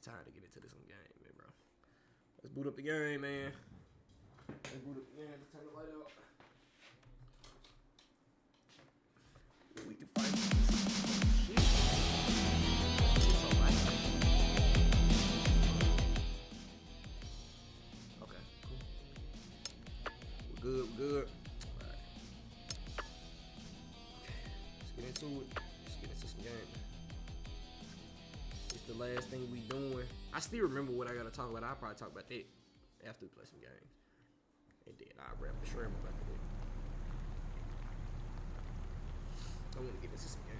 time to get into this game, man, bro. Let's boot up the game, man. Let's boot up the game. Let's turn the light out. We can fight this shit. It's alright. Okay, cool. We're good, we're good. Alright. Okay, let's get into it. Let's get into some game. It's the last thing we doing. I still remember what I gotta talk about. I'll probably talk about that after we play some games. And then I'll wrap the shrimp up after that. I want to get into some game.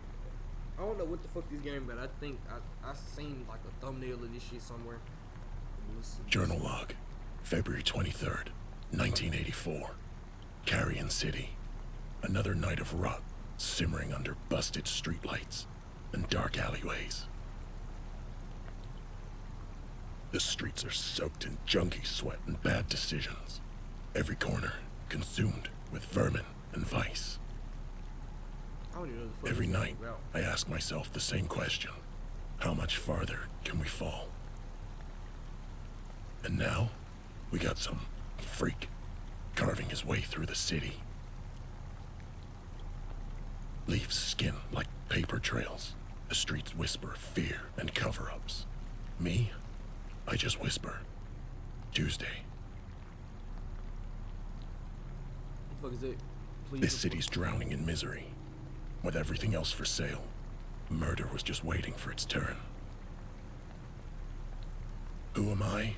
I don't know what the fuck this game, but I think I seen like a thumbnail of this shit somewhere. Journal log, February 23rd, 1984. Carrion City. Another night of rot simmering under busted streetlights and dark alleyways. The streets are soaked in junkie sweat and bad decisions. Every corner consumed with vermin and vice. Every night, I ask myself the same question. How much farther can we fall? And now, we got some freak carving his way through the city. Leaves skin like paper trails. The streets whisper fear and cover-ups. Me, I just whisper. Tuesday. What the fuck is it? Please. This city's drowning in misery. With everything else for sale, murder was just waiting for its turn. Who am I?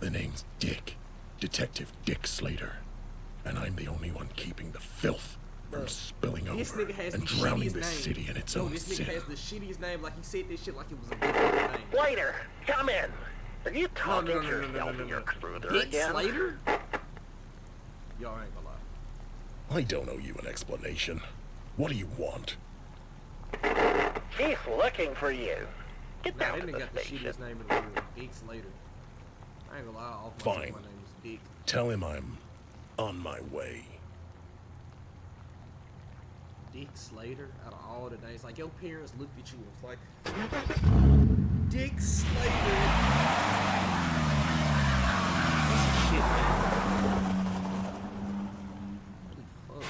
The name's Dick. Detective Dick Slater. And I'm the only one keeping the filth from spilling over and drowning this city in its own sin. This nigga has the shittiest name, like he said this shit like it was a good name. Slater, come in. Are you talking to yourself and your cruiser Dick again? Slater? Y'all ain't gonna lie. I don't owe you an explanation. What do you want? He's looking for you. Get Nah, down that to nigga the got the station. shittiest name in the world. Dick Slater. I ain't gonna lie, off my Fine. my name is Dick. Tell him I'm on my way. Dick Slater, out of all the names, like your parents looked at you and was like, Dick Slater. That's a shit name. Holy fuck.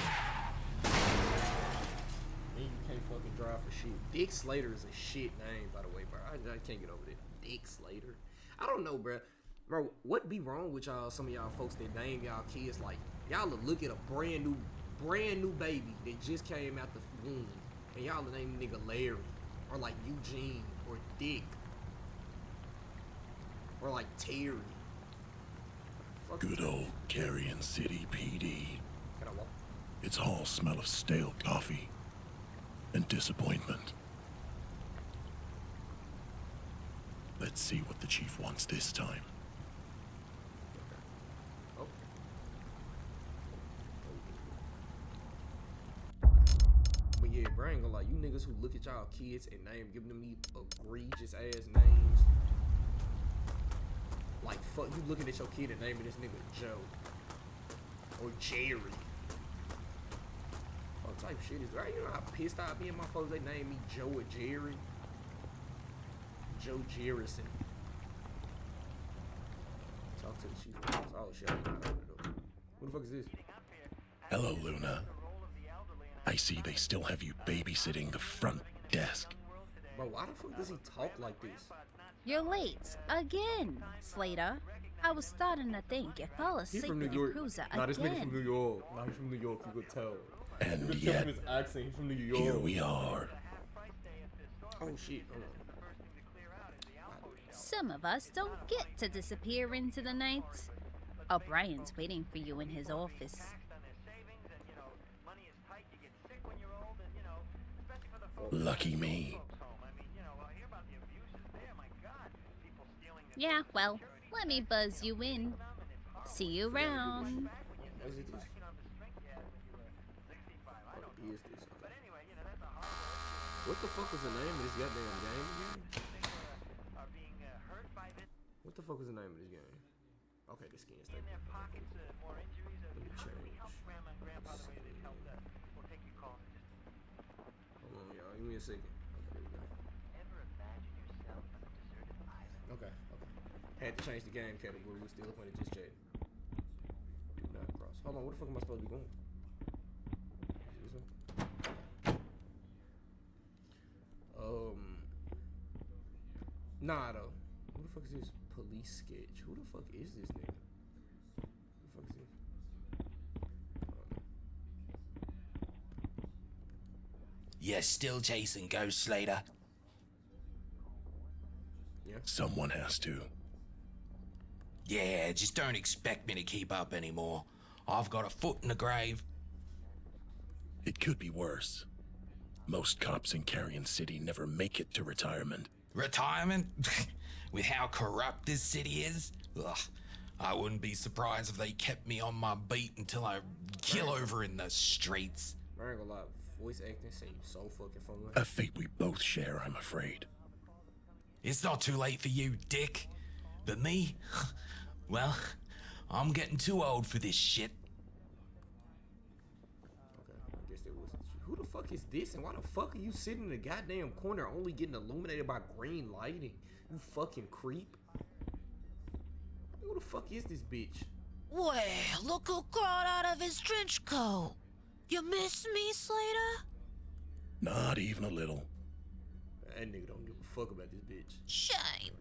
Man, you can't fucking drive for shit. Dick Slater is a shit name, by the way, bro. I can't get over that. Dick Slater. I don't know, bro. Bro, what be wrong with y'all? Some of y'all folks that name y'all kids like y'all look at a brand new baby that just came out the womb, and y'all name nigga Larry, or like Eugene, or Dick, or like Terry. Fuck. Good old Carrion City PD. Can I walk? Its halls smell of stale coffee and disappointment. Let's see what the chief wants this time. Oh. But yeah, bro, I ain't gonna lie, you niggas who look at y'all kids and giving them egregious ass names. Like, fuck, you looking at your kid and naming this nigga Joe. Or Jerry. What type of shit is that? You know how pissed I be in my folks, they name me Joe or Jerry? Joe Jerrison. Talk to the chief. Oh shit, I don't know what to do. What the fuck is this? Hello, Luna. I see they still have you babysitting the front desk. Bro, why the fuck does he talk like this? You're late again, Slater. I was starting to think you fell He's asleep from New in your York. cruiser Nah, this nigga from New again. York. Nah, he's from New York, you could tell. And You could tell yet, from his accent, he's from New York. here we are. Oh shit, hold on. Some of us don't get to disappear into the night. O'Brien's waiting for you in his office. Lucky me. Yeah, well, let me buzz you in. See you around. What is this? What is this? What the fuck was the name of this goddamn game again? What the fuck was the name of this game? Okay, the skin statement. Let me change. second. Okay, okay. Had to change the game category. We're still playing just chatting. Do not cross. Hold on, where the fuck am I supposed to be going? This one? Nah, though. Who the fuck is this? Police sketch. Who the fuck is this nigga? Who the fuck is this? You're still chasing Ghost Slater? Yeah. Someone has to. Yeah, just don't expect me to keep up anymore. I've got a foot in the grave. It could be worse. Most cops in Carrion City never make it to retirement. Retirement? With how corrupt this city is? Ugh, I wouldn't be surprised if they kept me on my beat until I kill over in the streets. I ain't gonna lie. Voice acting seems so fucking fun. A fate we both share, I'm afraid. It's not too late for you, dick. But me? Well, I'm getting too old for this shit. Okay, I guess there was. Who the fuck is this, and why the fuck are you sitting in the goddamn corner only getting illuminated by green lighting? You fucking creep. Who the fuck is this bitch? Well, look who crawled out of his trench coat. You miss me, Slater? Not even a little. That nigga don't give a fuck about this bitch. Shame.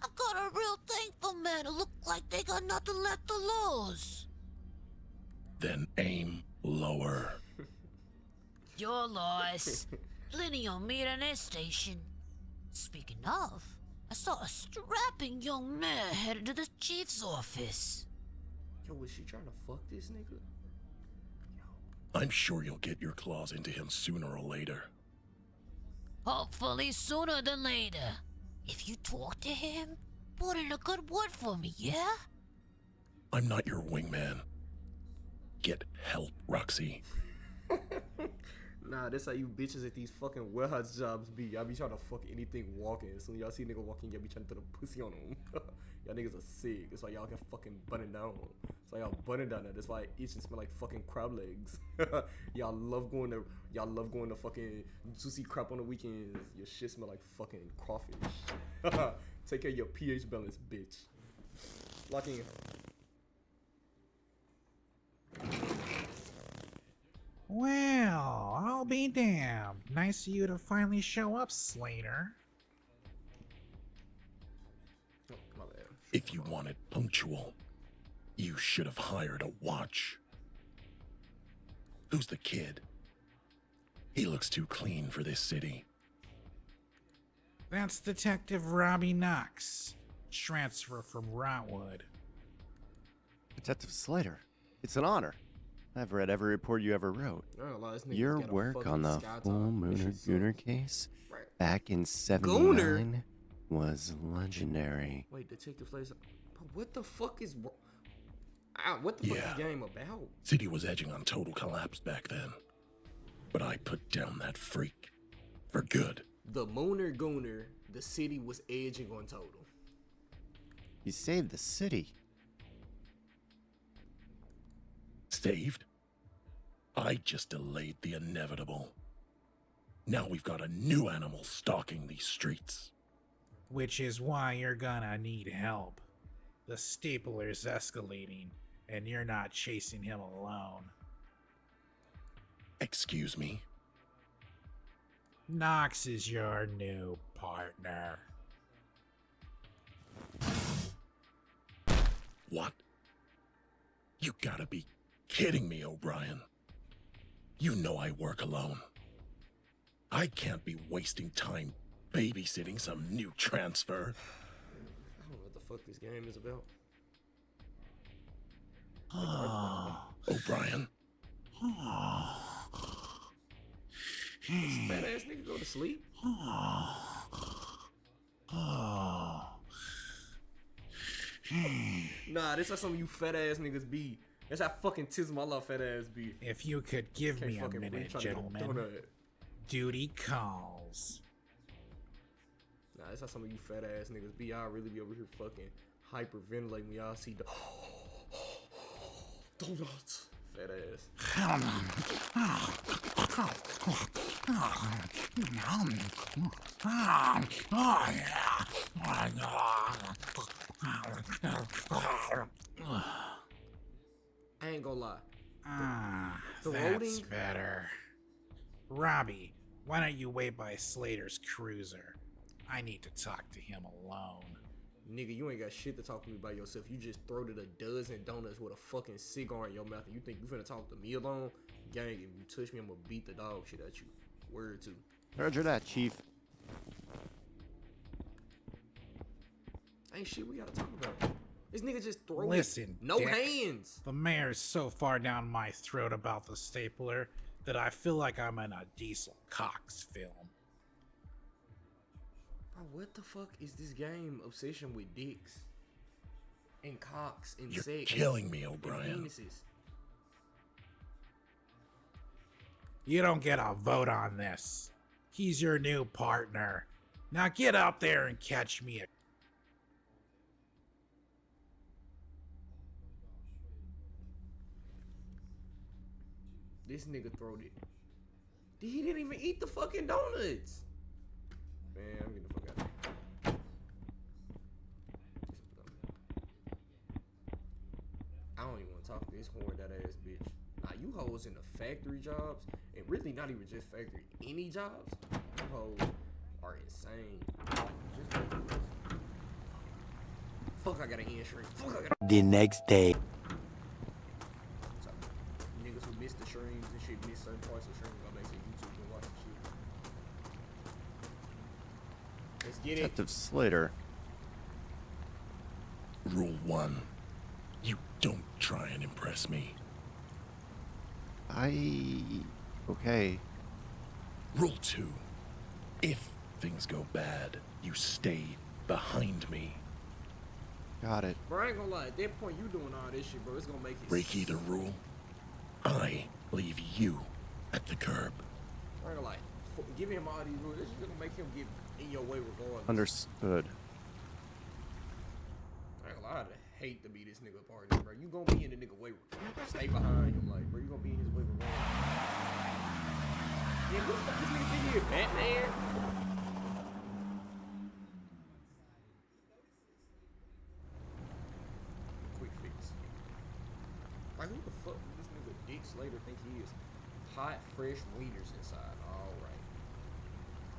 I've got a real thing for men who look like they got nothing left to lose. Then aim lower. Your loss. Plenty on me at an station. Speaking of, I saw a strapping young man headed to the chief's office. Yo, was she trying to fuck this nigga? I'm sure you'll get your claws into him sooner or later. Hopefully sooner than later. If you talk to him, put in a good word for me, yeah? I'm not your wingman. Get help, Roxy. Nah, that's how you bitches at these fucking warehouse jobs be. Y'all be trying to fuck anything walking. So when y'all see a nigga walking, y'all be trying to throw the pussy on him. Y'all niggas are sick. That's why y'all can fucking button down. That's why y'all button down there. That's why it itch and smell like fucking crab legs. y'all love going to fucking juicy crap on the weekends. Your shit smell like fucking crawfish. Take care of your pH balance, bitch. Lock in. Well, I'll be damned. Nice of you to finally show up, Slater. Oh, my bad. If you wanted punctual, you should have hired a watch. Who's the kid? He looks too clean for this city. That's Detective Robbie Knox. Transfer from Rotwood. Detective Slater, it's an honor. I've read every report you ever wrote. Your work on the full Mooner case back in '79 was legendary. Wait, Detective Slater, what the fuck is what the fuck is the game about? City was edging on total collapse back then, but I put down that freak for good. The Mooner Gooner, the city was edging on total. You saved the city. Saved? I just delayed the inevitable. Now we've got a new animal stalking these streets. Which is why you're gonna need help. The stapler's escalating, and you're not chasing him alone. Excuse me? Knox is your new partner. What? You gotta be kidding me, O'Brien. You know I work alone. I can't be wasting time babysitting some new transfer. I don't know what the fuck this game is about. O'Brien? This fat ass nigga go to sleep? Nah, this is some of you fat ass niggas be. That's how fucking Tismala fat ass be. If you could give me a minute, gentlemen. Duty calls. Nah, that's how some of you fat ass niggas be. Y'all really be over here fucking hyperventilating when y'all see the donuts. Fat ass. That's better. Robbie, why don't you wait by Slater's cruiser? I need to talk to him alone. Nigga, you ain't got shit to talk to me by yourself. You just throw it a dozen donuts with a fucking cigar in your mouth and you think you finna talk to me alone? Gang, if you touch me, I'm gonna beat the dog shit at you. Word to. Roger that, Chief. Ain't shit we gotta talk about. This nigga just throw Listen, it. No Dick, hands. The mayor's so far down my throat about the stapler that I feel like I'm in a Diesel Cox film. Bro, what the fuck is this game obsession with dicks and cocks and You're sex? killing me, and O'Brien. penises? You don't get a vote on this. He's your new partner. Now get out there and catch me a... This nigga throwed it. He didn't even eat the fucking donuts. Man, I'm getting the fuck out of here. I don't even want to talk to this horn that ass bitch. Nah, you hoes in the factory jobs, and really not even just factory, any jobs, you hoes are insane. Just like this. Fuck, I got an insurance. Fuck, I got The next day. so, niggas who miss the streams and shit, miss certain parts of the streams, go back to YouTube and watch the shit. Let's get it. Detective Slater. Rule 1. You don't try and impress me. Okay. Rule 2. If things go bad, you stay behind me. Got it. Bro, I ain't gonna lie, at that point you doing all this shit, bro, it's gonna make it Break either rule, I leave you at the curb. I ain't gonna lie, giving him all these rules, this is gonna make him get in your way regardless. Understood. I ain't gonna lie, I hate to be this nigga partner, bro. You gonna be in the nigga way, stay behind him, like, bro, you gonna be in his way regardless. Yeah, who the fuck this nigga think he is, Batman? Quick fix. Like, who the fuck does this nigga Dick Slater think he is? Hot, fresh wieners inside. Alright.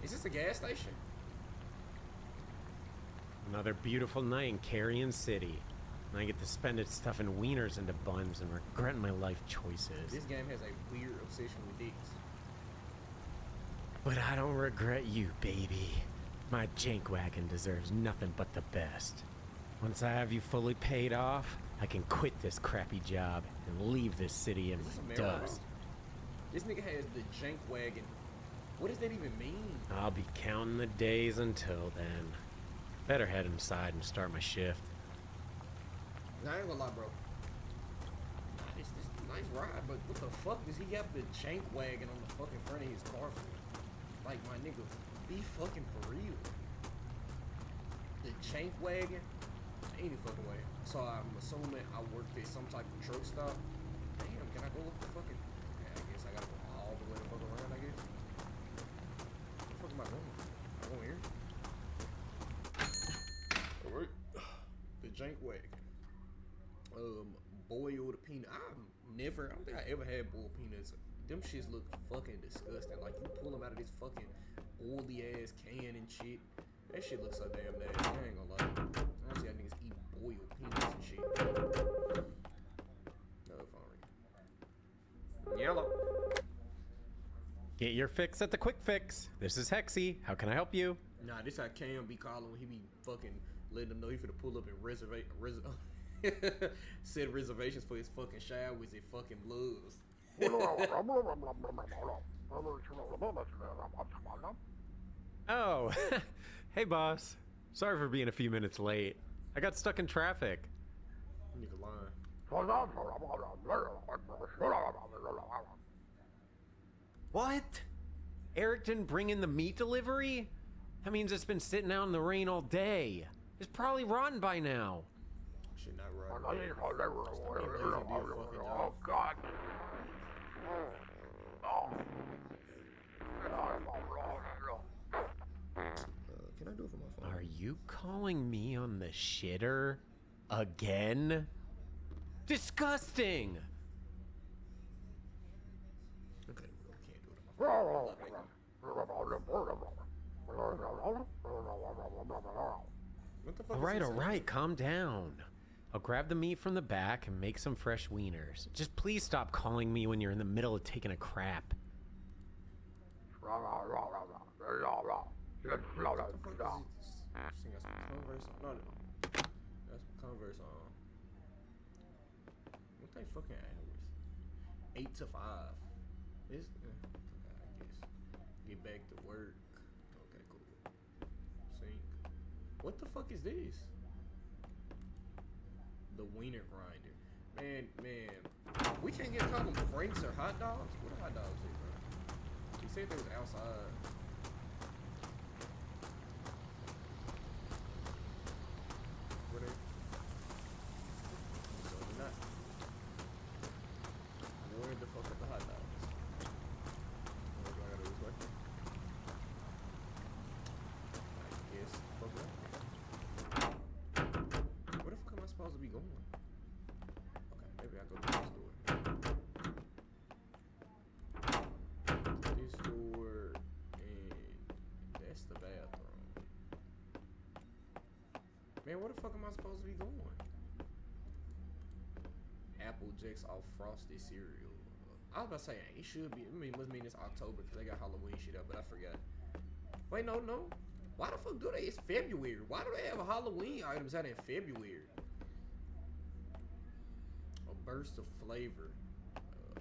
Is this a gas station? Another beautiful night in Carrion City. And I get to spend it stuffing wieners into buns and regretting my life choices. This game has a weird obsession with dicks. But I don't regret you, baby. My jank wagon deserves nothing but the best. Once I have you fully paid off, I can quit this crappy job and leave this city in Is this my America? dust. This nigga has the jank wagon. What does that even mean? I'll be counting the days until then. Better head inside and start my shift. Nah, I ain't gonna lie, bro. It's this nice ride, but what the fuck does he got the jank wagon on the fucking front of his car for? Like, my nigga, be fucking for real. The jank wagon? Any fucking way. So I'm assuming I worked at some type of truck stop. Damn, can I go up the fucking... Okay, I guess I gotta go all the way the fuck around, I guess. What the fuck am I going? Am I going here? Alright. The jank wagon. Boiled peanut. I don't think I ever had boiled peanuts. Them shits look fucking disgusting. Like, you pull them out of this fucking oily ass can and shit. That shit looks so damn nasty. I ain't gonna lie. I don't see how niggas eat boiled peanuts and shit. No, fine. Yellow. Get your fix at the Quick Fix. This is Hexy. How can I help you? Nah, this how Cam be calling when he be fucking letting them know he finna pull up and set reservations for his fucking showers and fucking loves. Oh, hey boss. Sorry for being a few minutes late. I got stuck in traffic. Nigga lying. What? Eric didn't bring in the meat delivery? That means it's been sitting out in the rain all day. It's probably rotten by now. Shit not right. Oh God. Can I do it for my phone? Are you calling me on the shitter again? Disgusting! What the fuck? All right, calm down. I'll grab the meat from the back and make some fresh wieners. Just please stop calling me when you're in the middle of taking a crap. Converse on. What they fucking hours? 8 to 5. This, I guess. Get back to work. Okay, cool. Sync. What the fuck is this? The wiener grinder. Man. We can't get called them Franks or hot dogs? What are hot dogs here, bro? He said they was outside. Where they? So they're not. Where the fuck are the hot dogs? What do I gotta do this way? I guess. Fuck that. Where the fuck am I supposed to be going? Okay, maybe I go to this door. This door, and that's the bathroom. Man, where the fuck am I supposed to be going? Applejacks off Frosty cereal. I was about to say, it should be. I mean, it must mean it's October because they got Halloween shit up, but I forgot. Wait, no. Why the fuck do they? It's February. Why do they have Halloween items out in February? A burst of flavor.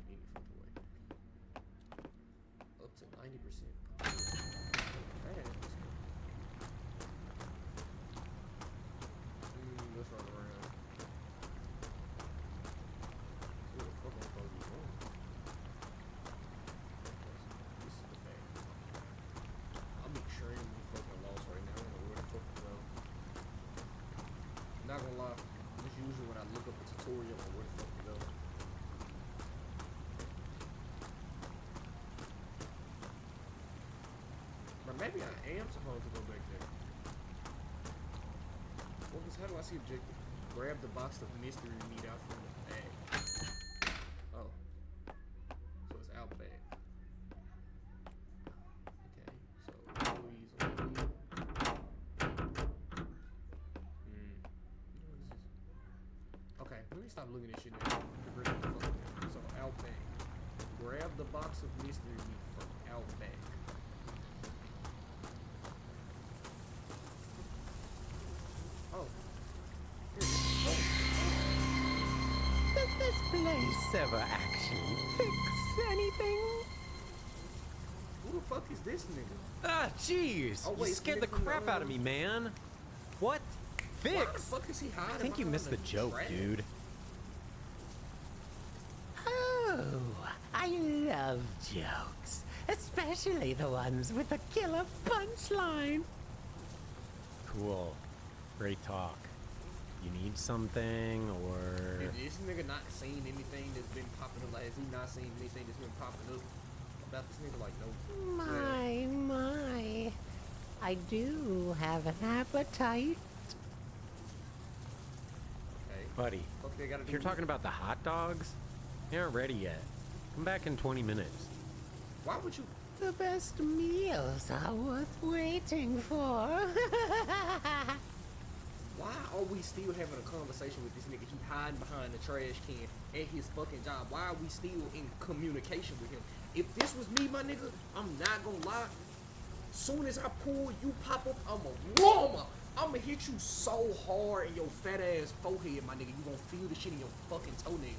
Any fucking way. Up to 90%. Let's run around. See what the fuck I'm supposed to be doing. This is the back. I'm extremely fucking lost right now. I don't know where the fuck to go. Not gonna lie. Just usually when I look up a tutorial on where the fuck to go. But maybe I am supposed to go back there. How do I see objective? Grab the box of mystery meat out from the bag. Oh. So it's out back. Okay, so employees only. Okay, let me stop looking at shit now. So out back. Grab the box of mystery meat from out back. Oh. Does this place ever actually fix anything? Who the fuck is this nigga? Ah, jeez. Oh, wait, you scared the crap out of me, man. What? Fix? Why the fuck is he hiding? I think you missed the joke, trash? dude. Oh, I love jokes. Especially the ones with a killer punchline. Cool. Great talk. You need something, or... Is this nigga not seen anything that's been popping up? Like, has he not seen anything that's been popping up about this nigga? Like, no. My. I do have an appetite. Okay. Buddy, Fuck they gotta if do you're with it? talking about the hot dogs, they aren't ready yet. Come back in 20 minutes. Why would you? The best meals are worth waiting for. Why are we still having a conversation with this nigga? He hiding behind the trash can at his fucking job. Why are we still in communication with him? If this was me, my nigga, I'm not gonna lie. Soon as I pull, you pop up, I'ma hit you so hard in your fat ass forehead, my nigga. You gonna feel the shit in your fucking toenails.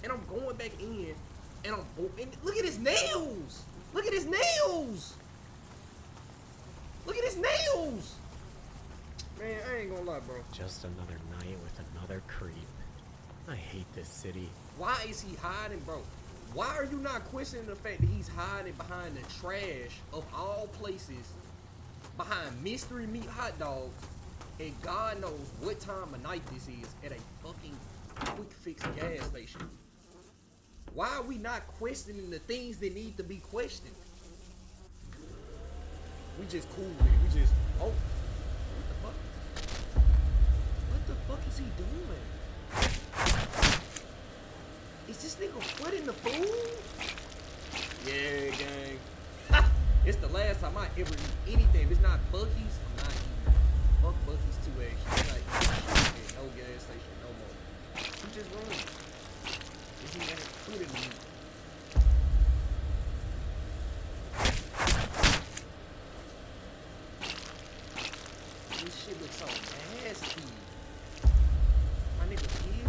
And I'm going back in, and and look at his nails. Look at his nails. Look at his nails. Man, I ain't gonna lie, bro. Just another night with another creep. I hate this city. Why is he hiding, bro? Why are you not questioning the fact that he's hiding behind the trash of all places, behind mystery meat hot dogs, and God knows what time of night this is at a fucking quick fix gas station? Why are we not questioning the things that need to be questioned? We just cool with it. We just, oh, what the fuck? What the fuck is he doing? Is this nigga flooding the food? Yeah, gang. It's the last time I ever eat anything. If it's not Buc-ee's, I'm not eating. Fuck Buc-ee's 2X. I'm not eating shit at no gas station no more. You just wrong. This is including me. This shit looks so nasty. My nigga, ew.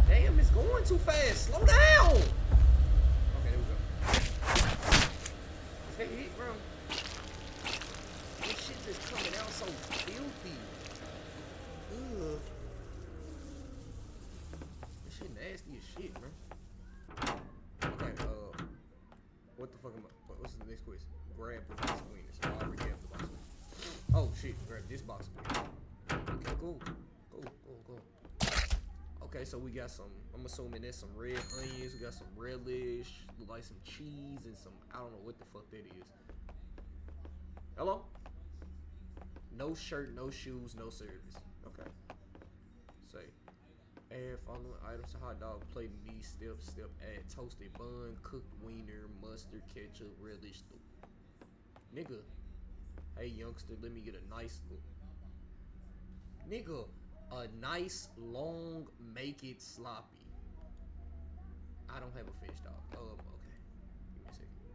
Damn, it's going too fast. Slow down. Okay, there we go. Is that it, bro? This shit just coming out so filthy. Ugh. This shit nasty as shit, bro. Okay, what the fuck am I? What's the next question? Grab the box of wieners. I already have the box of wieners. Oh shit, grab this box of wieners. Okay, cool. Cool. Okay, so we got some, I'm assuming there's some red onions, we got some relish, look like some cheese and some, I don't know what the fuck that is. Hello? No shirt, no shoes, no service. Okay. Say, add following items to hot dog plate, meat, step, add toasted bun, cooked wiener, mustard, ketchup, relish. Nigga. Hey youngster, let me get a nice look. Nigga. A nice, long, make it sloppy. I don't have a fish dog. Okay. Give me a second.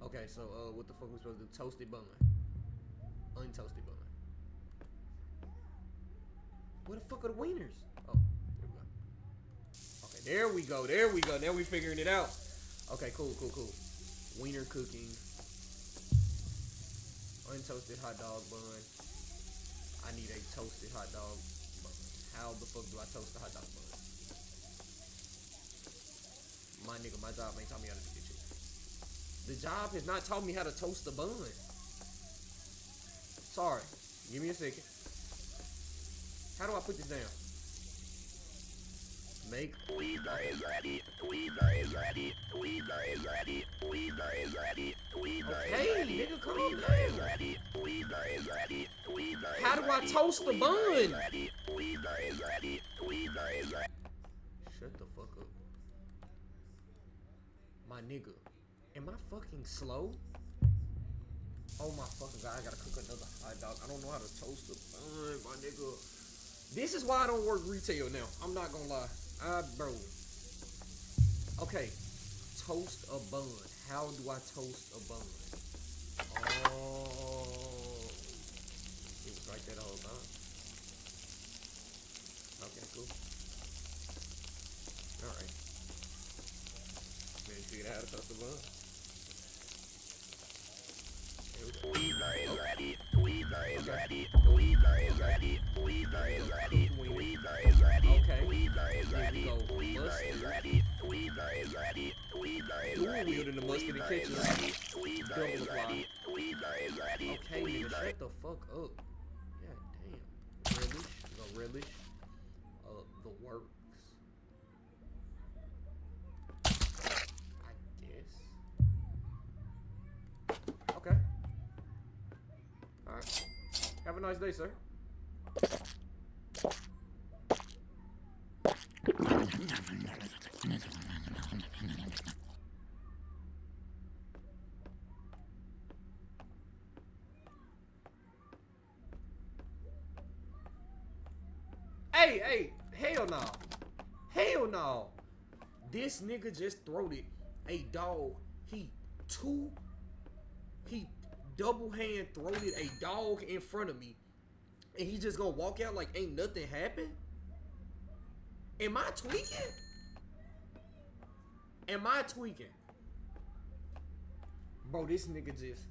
Okay, so, what the fuck we supposed to do? Toasted bun. Untoasted bun. Where the fuck are the wieners? Oh, there we go. Okay, there we go. Now we figuring it out. Okay, cool. Wiener cooking. Untoasted hot dog bun. I need a toasted hot dog. How the fuck do I toast the hot dog bun? My nigga, my job ain't taught me how to do this shit. The job has not taught me how to toast the bun. Sorry. Give me a second. How do I put this down? Make Weaver is ready. Weaver is ready. Weaver is ready. Weaver is ready. Weaver is ready. Nigga, come on Weaver is ready. Weaver is ready. Weaver is How do I toast the bun? Weaver is ready. Weaver is ready. Weaver is ready. Shut the fuck up. My nigga. Am I fucking slow? Oh my fucking god, I gotta cook another hot dog. I don't know how to toast the bun, my nigga. This is why I don't work retail now. I'm not gonna lie. Bro. Okay. Toast a bun. How do I toast a bun? Oh. It was like that the whole time. Okay, cool. Alright. Maybe figure out how to toast a bun. Weaver is ready. Weaver is ready. Weaver is ready. Weaver is ready. Weaver is ready. Okay. Weaver is ready. Weaver is ready. Weaver is ready. Weaver is ready. Weaver is ready. Weaver is ready. Weaver is ready. Weaver is ready. Okay, nigga, shut the fuck up. God damn. Relish. No relish. The works. I guess. Okay. Alright. Have a nice day, sir. Hey, hell no. Hell no. This nigga just throated a dog. He double hand throated a dog in front of me. And he just gonna walk out like ain't nothing happened? Am I tweaking? Am I tweaking? Bro, this nigga just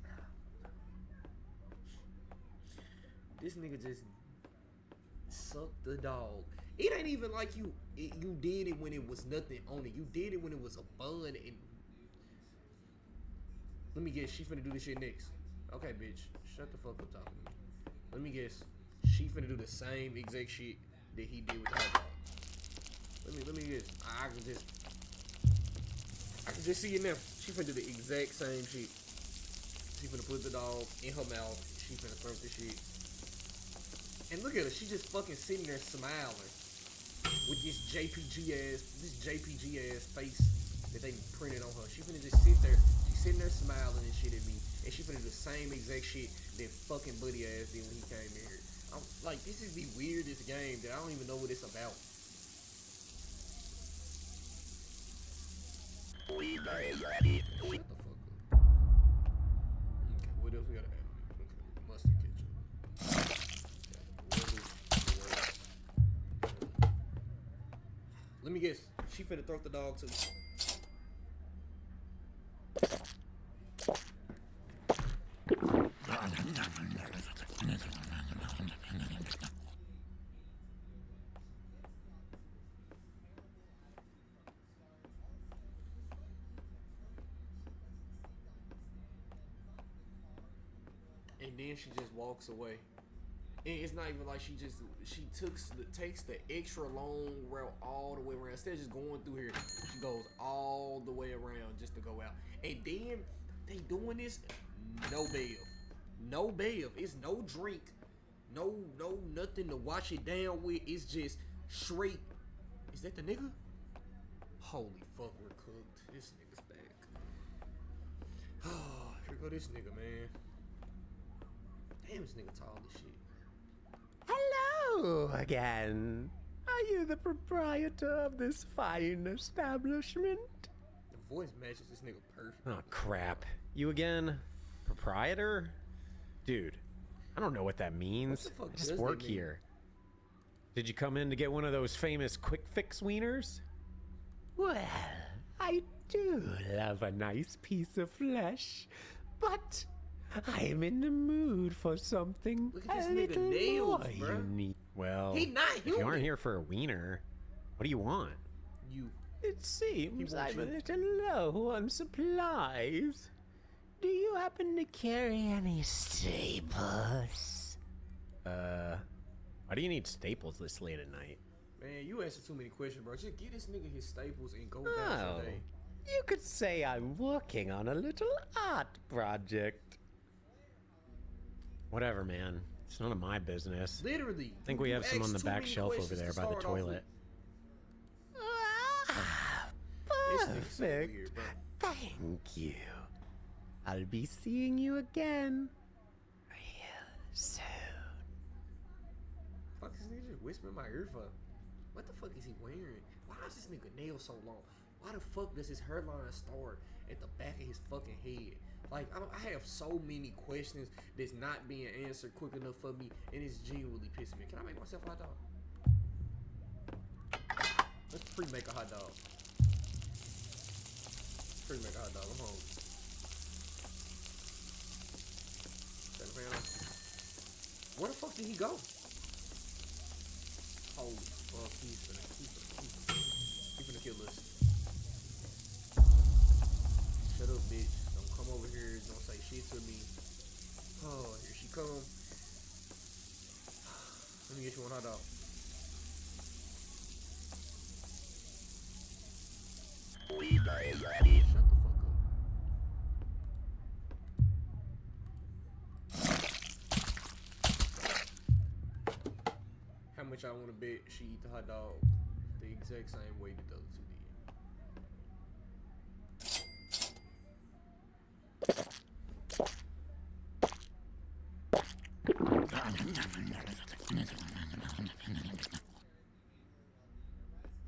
sucked the dog. It ain't even like you did it when it was nothing on it. You did it when it was a bun and let me guess, she finna do this shit next. Okay, bitch. Shut the fuck up talking to me. Let me guess. She finna do the same exact shit that he did with the hot dog. Let me guess. I can just see it now. She finna do the exact same shit. She finna put the dog in her mouth. She finna throw the shit. And look at her. She just fucking sitting there smiling with this JPG ass face that they printed on her. She finna just sit there. She's sitting there smiling and shit she finna do the same exact shit that fucking Buddy ass did when he came in here. I'm like, this is the weirdest game that I don't even know what it's about. Weaver is ready. Shut the fuck up. Okay, what else we gotta add? Okay, mustard ketchup. Let me guess. She finna throw the dog too. And then she just walks away. And it's not even like she takes the extra long route all the way around. Instead of just going through here, she goes all the way around just to go out. And then they doing this, no bail. No bail. It's no drink. No nothing to wash it down with. It's just straight. Is that the nigga? Holy fuck, we're cooked. This nigga's back. Oh, here go this nigga, man. Damn, this nigga tall as shit. Hello again. Are you the proprietor of this fine establishment? The voice matches this nigga perfect. Oh, crap. You again? Proprietor? Dude, I don't know what that means. What the fuck I just does work that mean? here. Did you come in to get one of those famous quick fix wieners? Well, I do love a nice piece of flesh, but I'm in the mood for something Look at this a nigga little nails, more bruh. unique. Well, He not if you human. aren't here for a wiener, what do you want? You. It seems wants I'm a you. little low on supplies. Do you happen to carry any staples? Why do you need staples this late at night? Man, you answer too many questions, bro. Just get this nigga his staples and go about Oh, your day. you could say I'm working on a little art project. Whatever, man. It's none of my business. Literally. I think we have some on the back shelf over there by the toilet. This nigga's so Perfect. weird, bro. Thank you. I'll be seeing you again real soon. Fuck is this nigga just whispering in my ear for? What the fuck is he wearing? Why is this nigga nails so long? Why the fuck does his hairline start at the back of his fucking head? Like, I have so many questions that's not being answered quick enough for me, and it's genuinely pissing me. Can I make myself a hot dog? Let's pre-make a hot dog. Pre-make a hot dog. I'm hungry. Turn the fan on. Where the fuck did he go? Holy fuck, he's finna kill us. Shut up, bitch. Don't come over here. Don't say shit to me. Oh, here she come. Let me get you one hot dog. Weaver is ready. Shut the fuck up. How much I want to bet she eat the hot dog the exact same way that the other two did.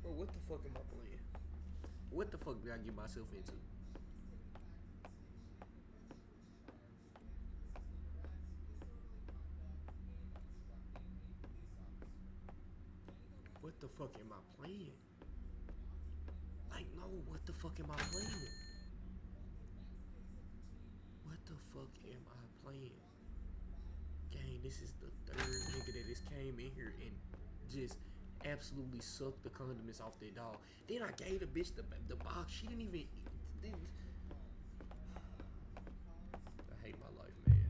Bro, what the fuck am I playing? What the fuck did I get myself into? What the fuck am I playing? Like, no, what the fuck am I playing? What the fuck am I playing? Gang, this is the third nigga that just came in here and just absolutely sucked the condiments off that dog. Then I gave the bitch the box. She didn't even eat. I hate my life, man.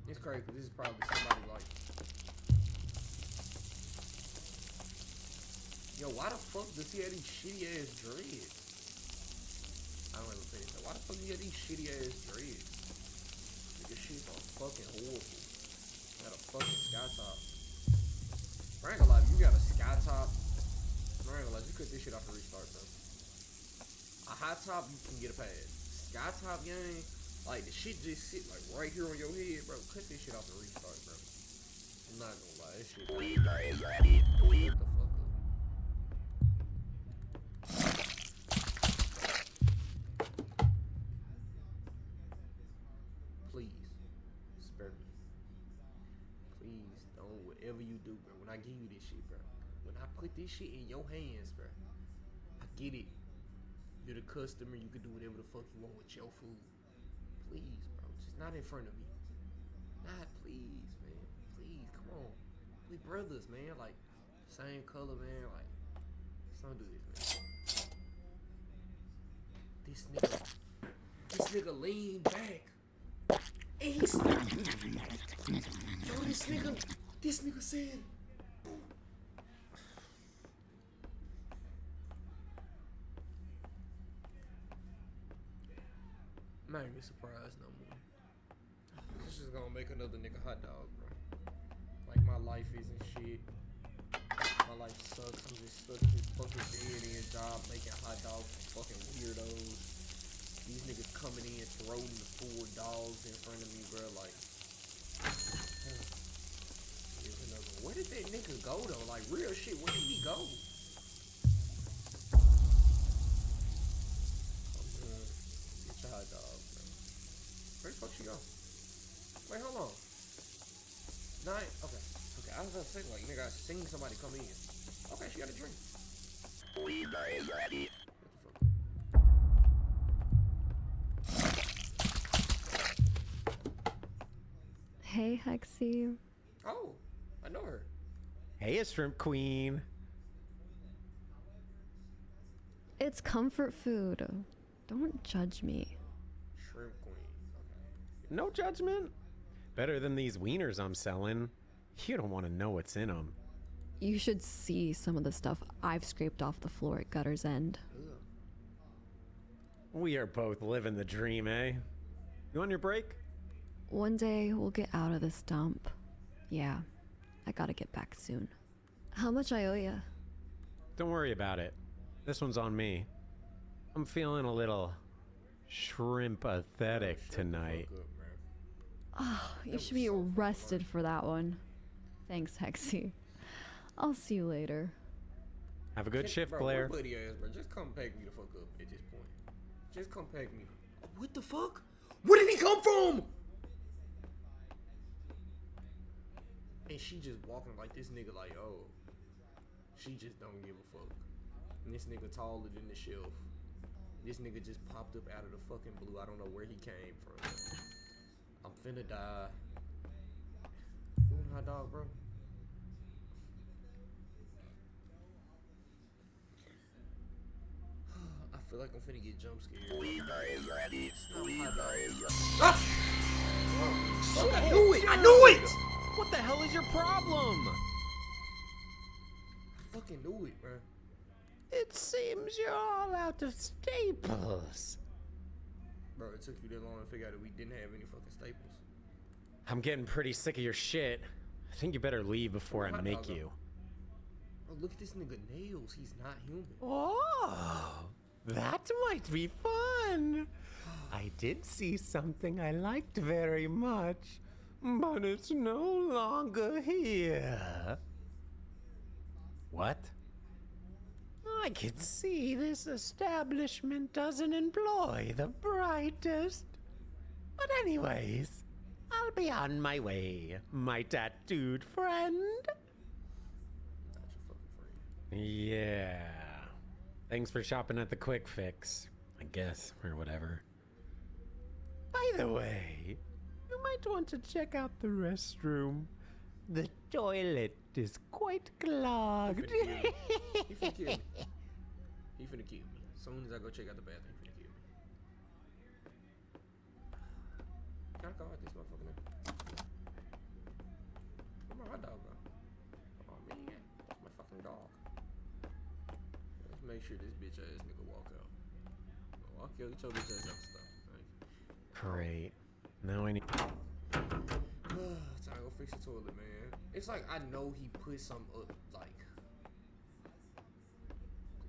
It's crazy. This is probably somebody like. Yo, why the fuck does he have these shitty ass dreads? I don't ever finish that. Why the fuck do he have these shitty ass dreads? This shit's all fucking horrible. Got a fucking sky top. I ain't gonna lie, you got a sky top. I ain't gonna lie, you cut this shit off the restart, bro. A high top, you can get a pad. Sky top game, Like, the shit just sit, like, right here on your head, bro. Cut this shit off and restart, bro. I'm not gonna lie, this shit. Weaver is ready. Shut the fuck up. Please, spare me. Please, don't, whatever you do, bro. When I give you this shit, bro. When I put this shit in your hands, bro. I get it. You're the customer. You can do whatever the fuck you want with your food. Please, bro. Just not in front of me. Not, please, man. Please, come on. We brothers, man. Like, same color, man. Like, let's don't do this, man. This nigga leaned back. And he's yo, this nigga said, I'm not even surprised no more. This is gonna make another nigga hot dog, bro. Like, my life isn't shit. My life sucks. I'm just stuck in this fucking dead-end job making hot dogs for fucking weirdos. These niggas coming in throwing the 4 dogs in front of me, bro. Like, here's another one. Where did that nigga go though? Like, real shit, where did he go? Get your hot dog, bro. Where the fuck she go? Wait, hold on. Nine. Okay. I was about to say, like, nigga, I seen somebody come in. Okay, she got a drink. Weaver is ready. Hey, Hexy. Oh, I know her. Hey, a shrimp queen. It's comfort food. Don't judge me. Shrimp queen. Okay. No judgment. Better than these wieners I'm selling. You don't want to know what's in them. You should see some of the stuff I've scraped off the floor at Gutter's End. Ugh. We are both living the dream, eh? You on your break? One day we'll get out of this dump. Yeah, I gotta get back soon. How much I owe ya? Don't worry about it. This one's on me. I'm feeling a little shrimp-athetic tonight. Oh, you should be arrested for that one. Thanks, Hexy. I'll see you later. Have a good shift, bro, Blair. Buddy ass, bro. Just come pack me the fuck up at this point. Just come pack me. What the fuck? Where did he come from? And she just walking like this nigga like, oh. She just don't give a fuck. And this nigga taller than the shelf. This nigga just popped up out of the fucking blue. I don't know where he came from. I'm finna die. You want a hot dog, bro? I feel like I'm finna get jump scared. Weaver is ready. Weaver is ready. Ah! Fuck, I knew it! I knew it! What the hell is your problem? I fucking knew it, bro. It seems you're all out of staples. Bro, it took you that long to figure out that we didn't have any fucking staples. I'm getting pretty sick of your shit. I think you better leave before I make you. Bro, look at this nigga nails. He's not human. Oh, that might be fun. I did see something I liked very much, but it's no longer here. What? I can see this establishment doesn't employ the brightest. But anyways, I'll be on my way, my tattooed friend. Not your fucking friend. Yeah. Thanks for shopping at the Quick Fix, I guess, or whatever. By the way, you might want to check out the restroom. The toilet is quite clogged. He finna kill me. He finna kill me. As soon as I go check out the bathroom, he finna kill me. Can I go out this motherfucker now? Where my hot dog go? Oh man, that's my fucking dog. Let's make sure this bitch ass nigga walk out. Walk your bitch ass out the stuff. Great. Now I need. Time to go fix the toilet, man. It's like I know he put some up, like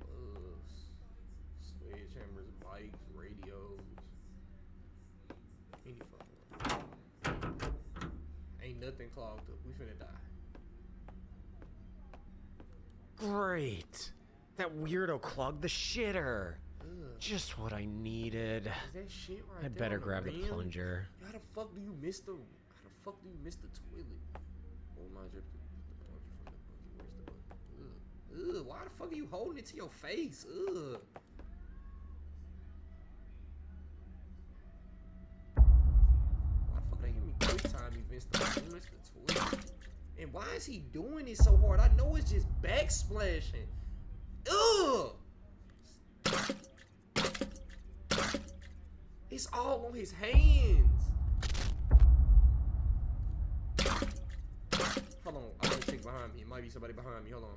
gloves, sledgehammers, bikes, radios. nothing clogged up. We finna die. Great. That weirdo clogged the shitter. Just what I needed. Is that shit right I'd there better on grab the rim? plunger. How the fuck do you miss the? How the fuck do you miss the toilet? Oh my god, the plunger from the bucket. Where's the bucket? Ugh. Why the fuck are you holding it to your face? Ugh. Why the fuck they give me quick time events to miss the toilet? And why is he doing it so hard? I know it's just backsplashing. Ugh. It's all on his hands. Hold on, I'm gonna check behind me. It might be somebody behind me. Hold on.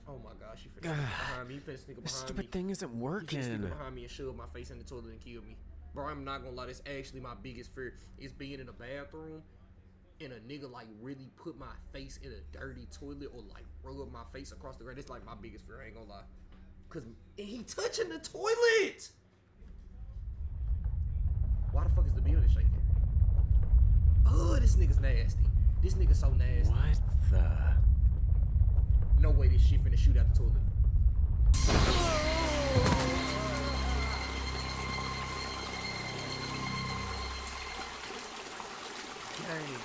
Oh my gosh, he finna sneak behind me. He finna sneak behind me. This stupid thing isn't He finna working. sneak behind me and shove my face in the toilet and kill me. Bro, I'm not gonna lie. That's actually my biggest fear. Is being in a bathroom and a nigga like really put my face in a dirty toilet or like rub my face across the ground. It's like my biggest fear. I ain't gonna lie. Cause he touching the toilet. Why the fuck is the building shaking? Oh, this nigga's nasty. This nigga's so nasty. What the? No way this shit finna shoot out the toilet. Dang.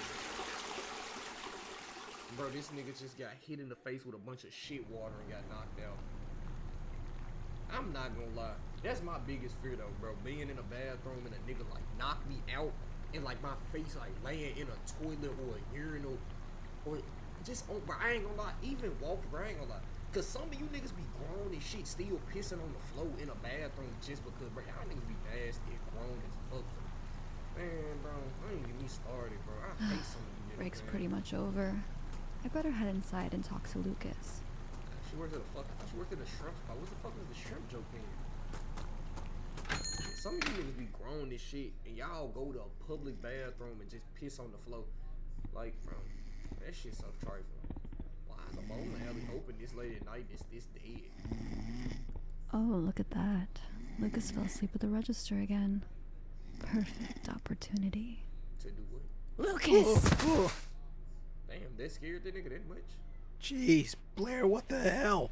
Bro, this nigga just got hit in the face with a bunch of shit water and got knocked out. I'm not gonna lie. That's my biggest fear though, bro. Being in a bathroom and a nigga like knock me out and like my face like laying in a toilet or a urinal or just on, bro, I ain't gonna lie, even walking, bro, I ain't gonna lie. Cause some of you niggas be grown and shit still pissing on the floor in a bathroom just because, bro, y'all niggas be nasty and grown as fuck. Man, bro, I ain't get me started, bro. I hate some of you niggas. Break's man. pretty much over. I better head inside and talk to Lucas. She worked at a fuck. I thought she worked at a shrimp spot. What the fuck was the shrimp joke in? Some of you niggas be grown as shit, and y'all go to a public bathroom and just piss on the floor. Like, bro, that shit's so trifling. Why is a bowling alley open this late at night? It's this dead. Oh, look at that. Lucas fell asleep at the register again. Perfect opportunity. To do what? Lucas! Damn, that scared that nigga that much? Jeez, Blair, what the hell?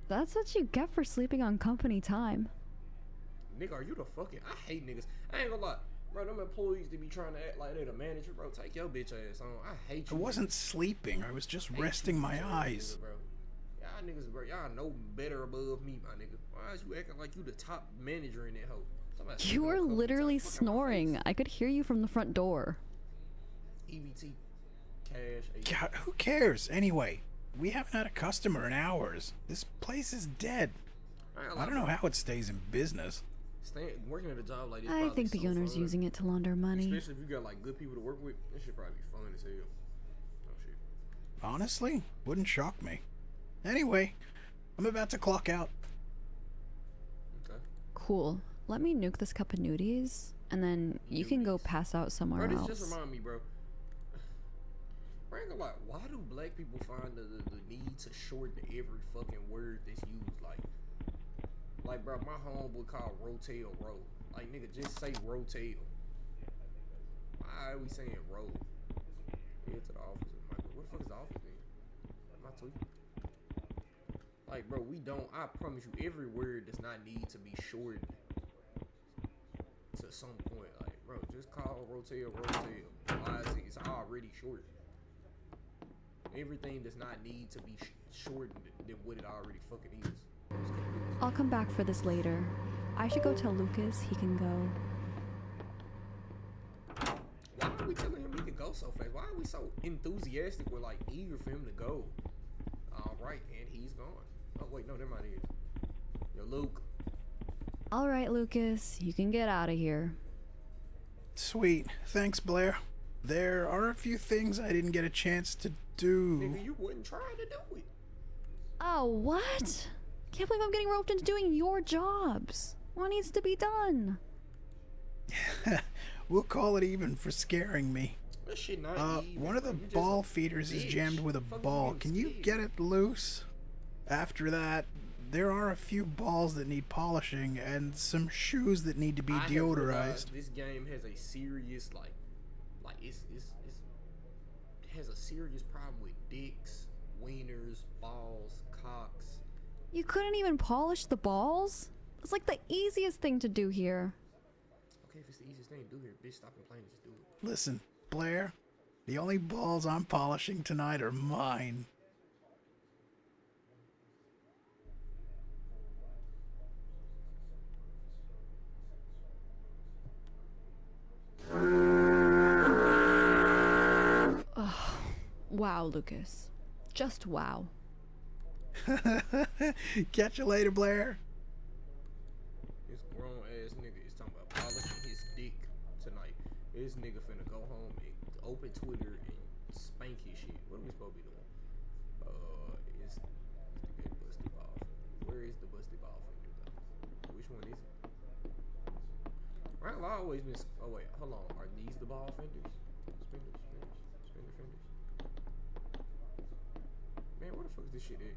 That's what you get for sleeping on company time. Nigga, are you the fucking... I hate niggas. I ain't gonna lie. Bro, them employees that be trying to act like they the manager, bro, take your bitch ass on. I hate you. I wasn't sleeping. I was just resting my eyes. Nigga, bro. Y'all niggas, bro, y'all know better above me, my nigga. Why is you acting like you the top manager in that hoe? You were literally snoring. I could hear you from the front door. EBT. Cash. God, who cares? Anyway, we haven't had a customer in hours. This place is dead. I don't know how it stays in business. Working at a job like this, I think the owner's using it to launder money. Especially if you got like good people to work with, this should probably be fun as hell. Oh shit. Honestly, wouldn't shock me. Anyway, I'm about to clock out. Okay. Cool. Let me nuke this cup of nudies, and then you can go pass out somewhere bro, else. This just remind me, bro. Bro, I ain't gonna lie, why do black people find the need to shorten every fucking word that's used? Like, bro, my homeboy called Rotel Roll. Like, nigga, just say Rotel. Why are we saying roll? Head to the office. What the fuck is the office then? Am I tweaking? Like, bro, we don't. I promise you, every word does not need to be shortened to some point. Like, bro, just call Rotel Rotel. Why is it? It's already short. Everything does not need to be shortened than what it already fucking is. I'll come back for this later. I should go tell Lucas he can go. Why are we telling him he can go so fast? Why are we so enthusiastic? We're like eager for him to go. Alright, and he's gone. Oh wait, no, never mind. He is. Yo, Luke. Alright, Lucas, you can get out of here. Sweet. Thanks, Blair. There are a few things I didn't get a chance to do. Nigga, you wasn't trying to do it. Oh, what? Can't believe I'm getting roped into doing your jobs. What needs to be done? We'll call it even for scaring me. That shit not even, one of the ball feeders is jammed with a ball. Can you get it loose? After that, there are a few balls that need polishing and some shoes that need to be deodorized. This game has a serious Like it has a serious problem with dicks, wieners, balls, cocks. You couldn't even polish the balls? It's like the easiest thing to do here. Okay, if it's the easiest thing to do here, bitch, stop complaining, just do it. Listen, Blair, the only balls I'm polishing tonight are mine. Wow, Lucas. Just wow. Catch you later, Blair. This grown ass nigga is talking about polishing his dick tonight. This nigga finna go home and open Twitter and spank his shit. What are we supposed to be doing? It's the good busty ball finger. Where is the busty ball finger though? Which one is it? Right, well, I always miss. Oh wait, hold on. Are these the ball fenders? Spender fenders. Man, where the fuck is this shit at?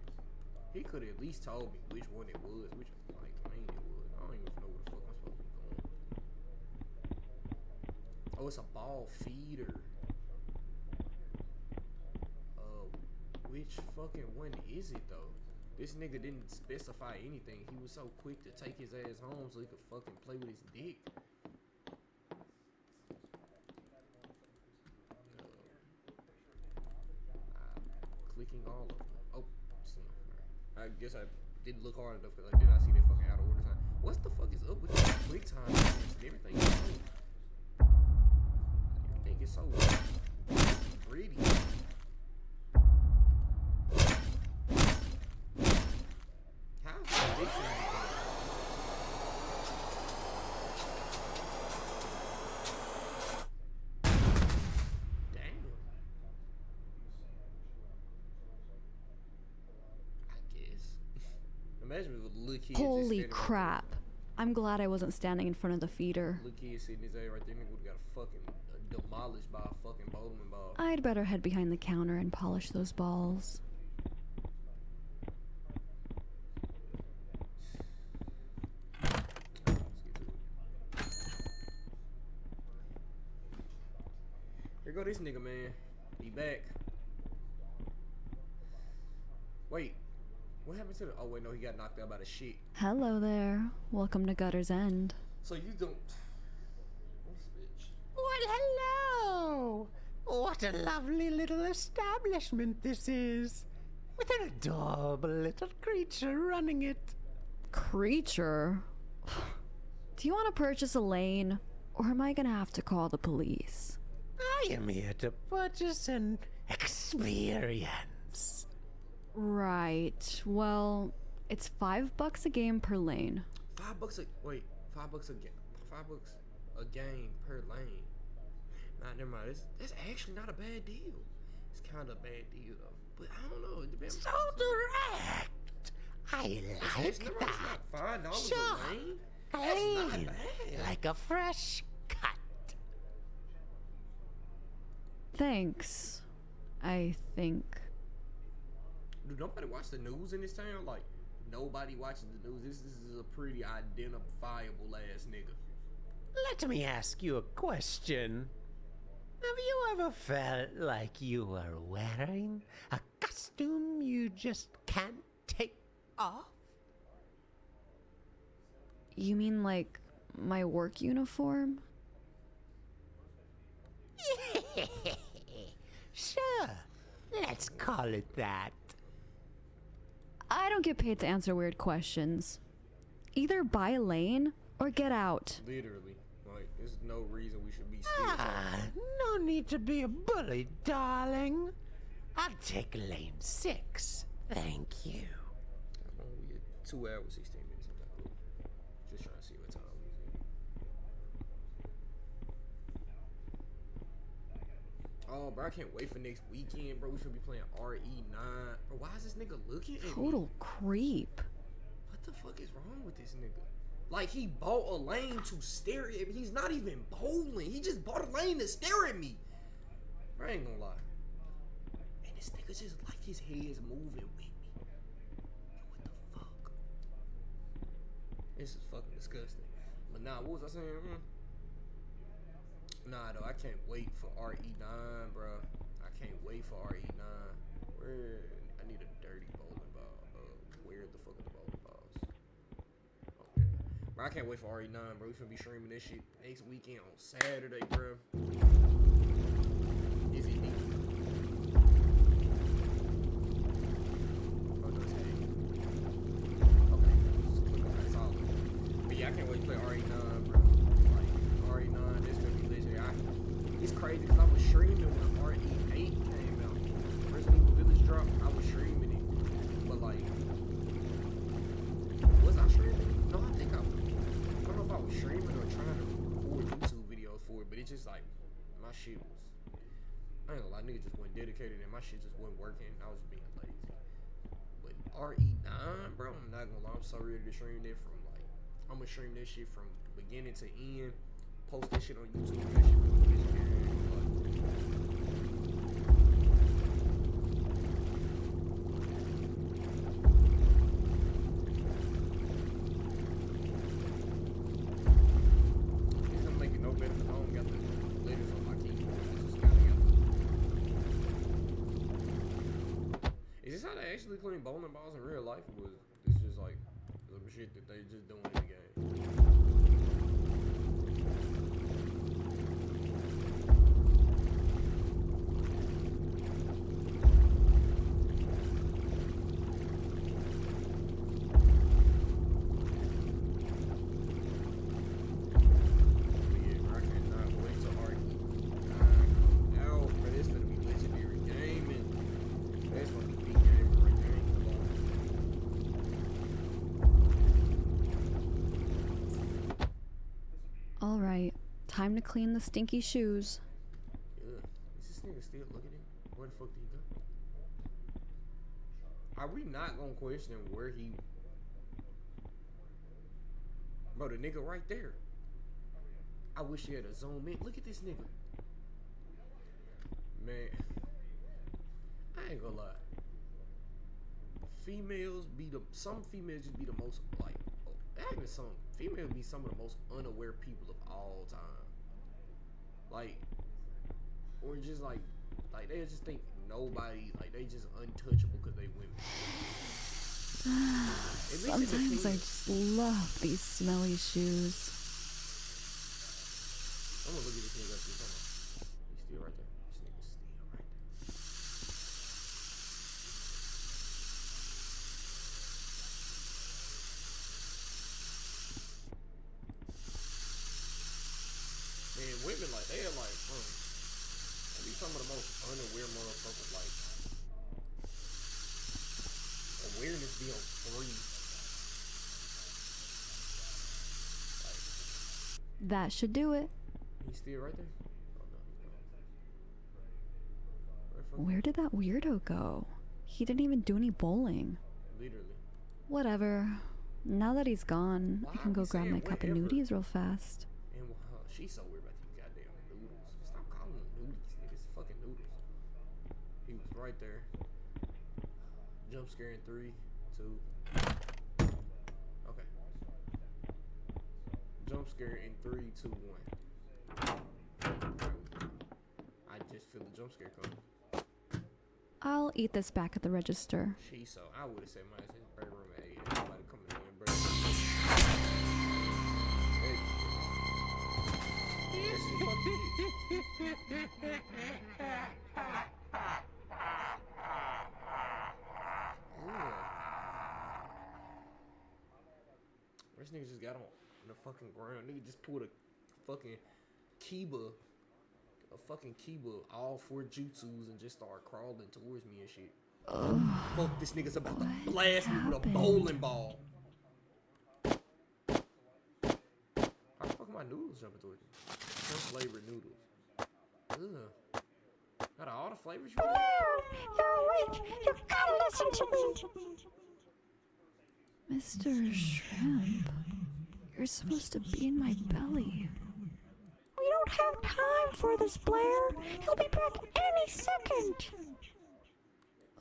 He could have at least told me which one it was, which like lane it was. I don't even know where the fuck I'm supposed to be going. Oh, it's a ball feeder. Which fucking one is it though? This nigga didn't specify anything. He was so quick to take his ass home so he could fucking play with his dick. Clicking all of them. Oh, I guess I didn't look hard enough because I did not see that fucking out of order sign. What the fuck is up with this click time? Everything is so. Everything is so pretty. How's the dictionary? Holy crap. I'm glad I wasn't standing in front of the feeder. Little kid sitting his ass right there, nigga would've got fucking demolished by a fucking bowling ball. I'd better head behind the counter and polish those balls. Here go this nigga, man. He back. Wait. What happened to the... Oh, wait, no, he got knocked out by the shit. Hello there. Welcome to Gutter's End. So you don't... What's bitch? Well, hello! What a lovely little establishment this is. With an adorable little creature running it. Creature? Do you want to purchase a lane? Or am I gonna have to call the police? I am here to purchase an experience. Right. Well, it's $5 a game per lane. $5 a... Wait. $5 a game. $5 a game per lane. Nah, never mind. That's actually not a bad deal. It's kind of a bad deal, though. But I don't know. It depends. So direct. I like that. It's not $5 sure. a lane. Clean. That's not bad. Like a fresh cut. Thanks. I think. Do nobody watch the news in this town? Like, nobody watches the news. This is a pretty identifiable ass nigga. Let me ask you a question. Have you ever felt like you were wearing a costume you just can't take off? You mean like my work uniform? Sure. Let's call it that. I don't get paid to answer weird questions. Either buy a lane or get out. Literally. Like, there's no reason we should be still. No need to be a bully, darling. I'll take lane 6. Thank you. How long we at? 2 hours, 16 minutes. Okay, cool. Just trying to see what time we at. Oh, bro, I can't wait for next weekend, bro. We should be playing RE9. Bro, why is this nigga looking at me? Total creep. What the fuck is wrong with this nigga? Like, he bought a lane to stare at me. He's not even bowling. He just bought a lane to stare at me. I ain't gonna lie. And this nigga just like his head's moving with me. What the fuck? This is fucking disgusting. But nah, what was I saying? Nah, though, I can't wait for RE9, bro. I can't wait for RE9. Where? I need a dirty bowling ball. Where the fuck are the bowling balls? Okay. Bro, I can't wait for RE9, bro. We finna be streaming this shit next weekend on Saturday, bro. Is it deep? Oh, no, it's A. Okay. Just click on it. It's all good. But yeah, I can't wait to play RE9, bro. Like, RE9, this gonna be legendary. It's crazy because I was streaming when RE8 came out. Resident Evil Village dropped, I was streaming it. But like, was I streaming? No, I think I don't know if I was streaming or trying to record YouTube videos for it, but it just like, my shit was, I ain't gonna lie, nigga just wasn't dedicated and my shit just wasn't working. I was being lazy. But RE9, bro, I'm not gonna lie, I'm so ready to stream that from like, I'm gonna stream that shit from beginning to end, post that shit on YouTube, that shit from the legendary. It's gonna make it no better because I don't got the letters on my keyboard. I just kinda got the... Is this how they actually clean bowling balls in real life? Or was this just like some shit that they just doing in the game? Alright, time to clean the stinky shoes. Ugh. Is this nigga still looking at him? Where the fuck did he go? Are we not gonna question where he... Bro, the nigga right there. I wish he had a zoom in. Look at this nigga. Man. I ain't gonna lie. Some females just be the most, like, not even some. Females be some of the most unaware people of all time. Like, or just like they just think nobody, like they just untouchable because they women. Sometimes I just love these smelly shoes. I'm gonna look at this nigga up here. Hold on. He's still right there. This nigga's still right there. Man, women like they are like, they be some of the most unaware motherfuckers. Like, awareness be on 3. Like, That should do it. he's still right there. Oh no, he's gone. Where did that weirdo go? He didn't even do any bowling. Literally. Whatever. Now that he's gone, I can go grab my cup of whatever? nudies real fast. And she's so weird about these goddamn noodles. Stop calling them noodles, nigga. It's fucking noodles. He was right there. Jump scare in 3, 2. Okay. Jump scare in 3, 2, 1. I just feel the jump scare coming. I'll eat this back at the register. She's so. I would have said mine in the room at 8. Nobody coming in, bro. Yes, fuck you. This nigga just got on the fucking ground. Nigga just pulled a fucking Kiba, all 4 jutsus and just started crawling towards me and shit. Fuck, this nigga's about to blast me with a bowling ball. How the fuck are my noodles jumping towards me? Some flavored noodles. Ugh. Out of all the flavors you got? You're awake. You gotta listen to me. Mr. Shrimp, you're supposed to be in my belly. We don't have time for this, Blair. He'll be back any second.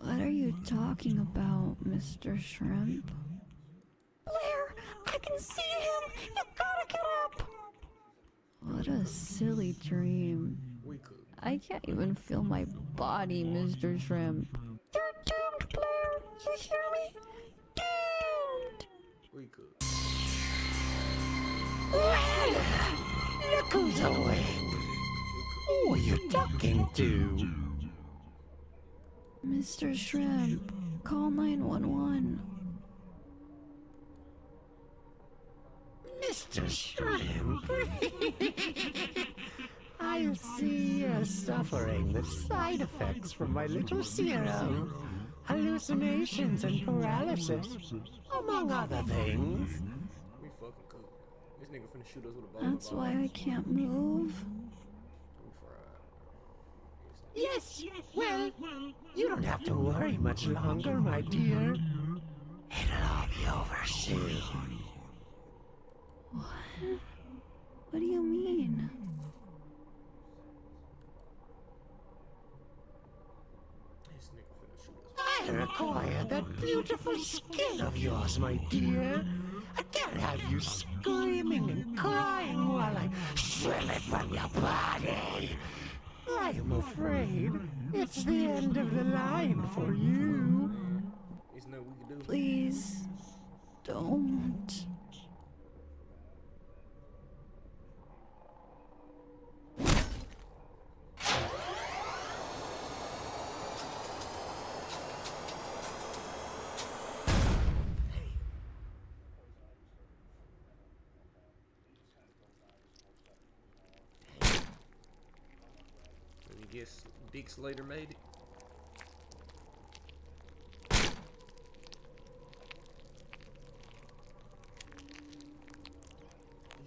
What are you talking about, Mr. Shrimp? Blair, I can see him. You gotta get up. What a silly dream. We could. I can't even feel my body, Mr. Shrimp. You're doomed, Blair. You hear me? Doomed. We could. Well, look who's awake. Who are you talking to? Mr. Shrimp, call 911. Mr. Shrimp? I see you're suffering the side effects from my little serum. Hallucinations and paralysis, among other things. We fucking cool. This nigga finna shoot us with a bow. That's why I can't move. We fried. Yes, well, you don't have to worry much longer, my dear. It'll all be over soon. What? What do you mean? This nigga finna shoot us. I require that beautiful skin of yours, my dear. I can't have you screaming and crying while I strip it from your body. I am afraid it's the end of the line for you. There's nothing we can do. Please, don't. Guess Dick Slater made it.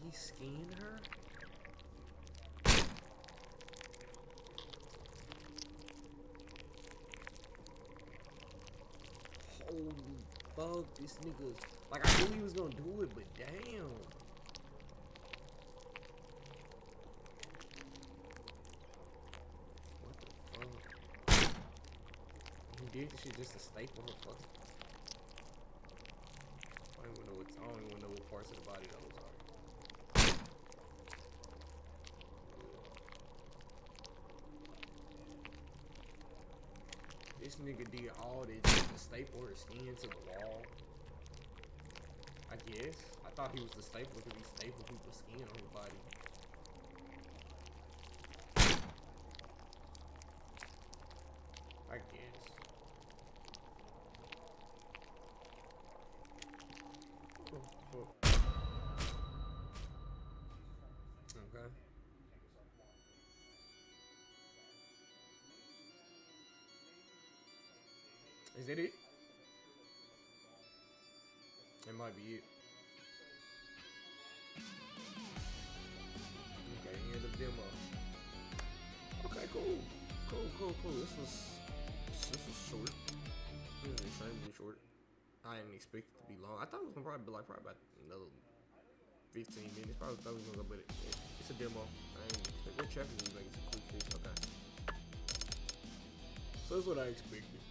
He skinned her? Holy fuck, this nigga. Like, I knew he was gonna do it, but damn. Did this shit just to staple her fucking. I don't even know what parts of the body those are. This nigga did all this just to staple her skin to the wall. I guess. I thought he was the stapler because he stapled people's skin on his body. I guess. Okay. Is that it? It might be it. Okay, end of demo. Okay, cool. Cool. This was short. This was extremely short. I didn't expect it to be long. I thought it was gonna probably about another 15 minutes. Probably thought it was gonna go, but it's a demo. I ain't expect. What chapter is like? It's a quick fix. Okay. So that's what I expected.